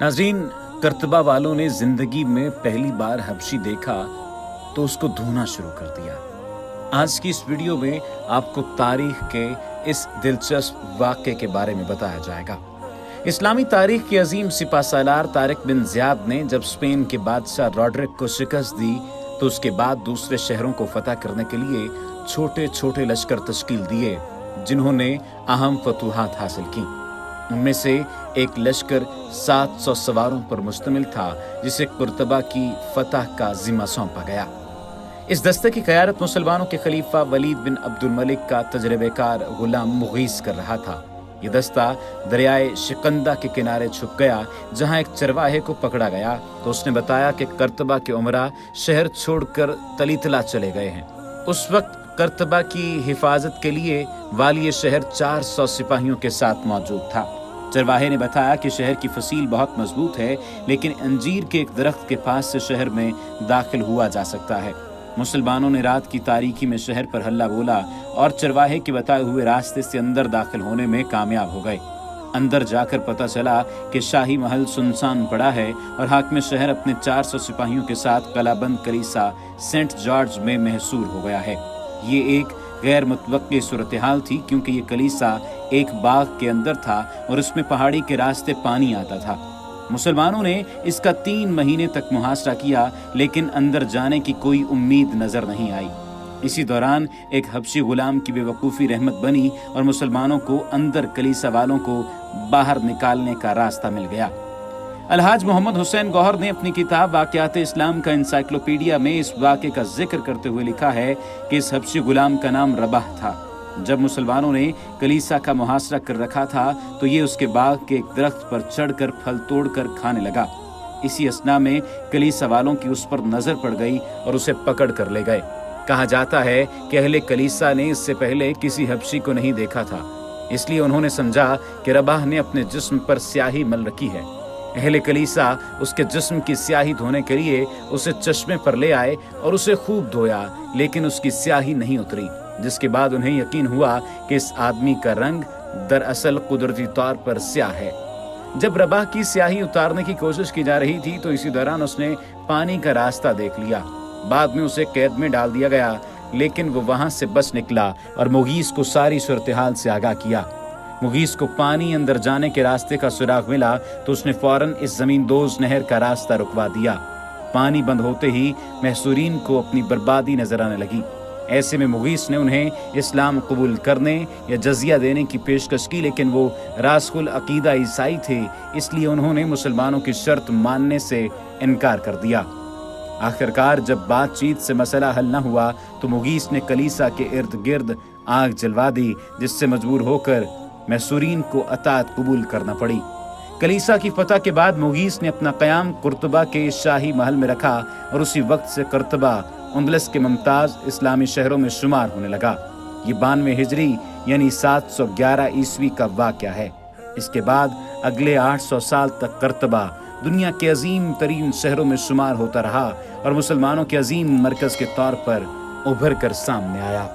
नाज़रीन, कर्तबा वालों ने जिंदगी में पहली बार हबशी देखा तो उसको ढूंढना शुरू कर दिया। आज की इस वीडियो में आपको तारीख के इस दिलचस्प वाक़े के बारे में बताया जाएगा। इस्लामी तारीख के अजीम सिपा सालार तारिक बिन ज़ियाद ने जब स्पेन के बादशाह रॉड्रिक को शिकस्त दी तो उसके बाद दूसरे शहरों को फतह करने के लिए छोटे छोटे लश्कर तश्कील दिए जिन्होंने अहम फतूहात हासिल की। उनमें से एक लश्कर 700 सवारों पर मुश्तमिल था जिसे कुर्तबा की फतह का जिम्मा सौंपा गया। इस दस्ते की क़यादत मुसलमानों के खलीफा वलीद बिन अब्दुल मलिक का तजर्बेकार गुलाम मुगीस कर रहा था। ये दस्ता दरियाए शिकंदा के किनारे छुप गया जहां एक चरवाहे को पकड़ा गया तो उसने बताया कि कर्तबा के उमरा शहर छोड़कर तलीतला चले गए हैं। उस वक्त कर्तबा की हिफाजत के लिए वाली शहर 400 सिपाहियों के साथ मौजूद था। चरवाहे ने बताया कि शहर की फसील बहुत मजबूत है लेकिन अंजीर के एक दरख्त के पास से शहर में दाखिल हुआ जा सकता है। मुसलमानों ने रात की तारीकी में शहर पर हल्ला बोला और चरवाहे के बताए हुए रास्ते से अंदर दाखिल होने में कामयाब हो गए। अंदर जाकर पता चला कि शाही महल सुनसान पड़ा है और हाकिम शहर अपने 400 सिपाहियों के साथ कलाबंद कलीसा सेंट जॉर्ज में महसूर हो गया है। ये एक गैर मुतवक्की सूरत हाल थी क्योंकि ये कलीसा एक बाग के अंदर था और उसमें पहाड़ी के रास्ते पानी आता था। मुसलमानों ने इसका 3 महीने तक मुहासरा किया लेकिन अंदर जाने की कोई उम्मीद नजर नहीं आई। इसी दौरान एक हबशी गुलाम की बेवकूफ़ी रहमत बनी और मुसलमानों को अंदर कलीसा वालों को बाहर निकालने का रास्ता मिल गया। अलहाज मोहम्मद हुसैन गौहर ने अपनी किताब वाक़यात इस्लाम का इंसाइक्लोपीडिया में इस वाक़े का जिक्र करते हुए लिखा है कि इस हबशी गुलाम का नाम रबाह था। जब मुसलमानों ने कलीसा का मुहासरा कर रखा था तो ये उसके बाग के एक दरख्त पर चढ़कर फल तोड़कर खाने लगा। इसी असना में कलीसा वालों की उस पर नजर पड़ गई और उसे पकड़ कर ले गए। कहा जाता है कि अहले कलीसा ने इससे पहले किसी हबशी को नहीं देखा था, इसलिए उन्होंने समझा कि रबाह ने अपने जिस्म पर स्याही मल रखी है। अहले कलीसा उसके जिस्म की स्याही धोने के लिए उसे चश्मे पर ले आए और उसे खूब धोया लेकिन उसकी स्याही नहीं उतरी, जिसके बाद उन्हें यकीन हुआ कि इस आदमी का रंग दरअसल कुदरती तौर पर स्याह है। जब रबाह की स्याही उतारने की कोशिश की जा रही थी तो इसी दौरान उसने पानी का रास्ता देख लिया। बाद में उसे कैद में डाल दिया गया लेकिन वो वहां से बच निकला और मुगीस को सारी सूरत हाल से आगाह किया। मुगीस को पानी अंदर जाने के रास्ते का सुराग मिला तो उसने फौरन इस जमींदोज नहर का रास्ता रुकवा दिया। पानी बंद होते ही महसूरीन को अपनी बर्बादी नजर आने लगी। ऐसे में मुगीस ने उन्हें इस्लाम कबूल करने या जजिया देने की पेशकश की लेकिन वो रासखुल अकीदा ईसाई थे, इसलिए उन्होंने मुसलमानों की शर्त मानने से इनकार कर दिया। आखिरकार जब बातचीत से मसला हल न हुआ तो मुगीस ने कलीसा के इर्द गिर्द आग जलवा दी जिससे मजबूर होकर महसूरीन को अतात कबूल करना पड़ी। कलीसा की फतह के बाद मुगीस ने अपना क़याम कुर्तबा के शाही महल में रखा और उसी वक्त से कुर्तबा उंदलस के मुमताज़ इस्लामी शहरों में शुमार होने लगा। ये 92 हिजरी यानी 711 ईस्वी का वाक़या है। इसके बाद अगले 800 साल तक कुर्तबा दुनिया के अजीम तरीन शहरों में शुमार होता रहा और मुसलमानों के अजीम मरकज़ के तौर पर उभर कर सामने आया।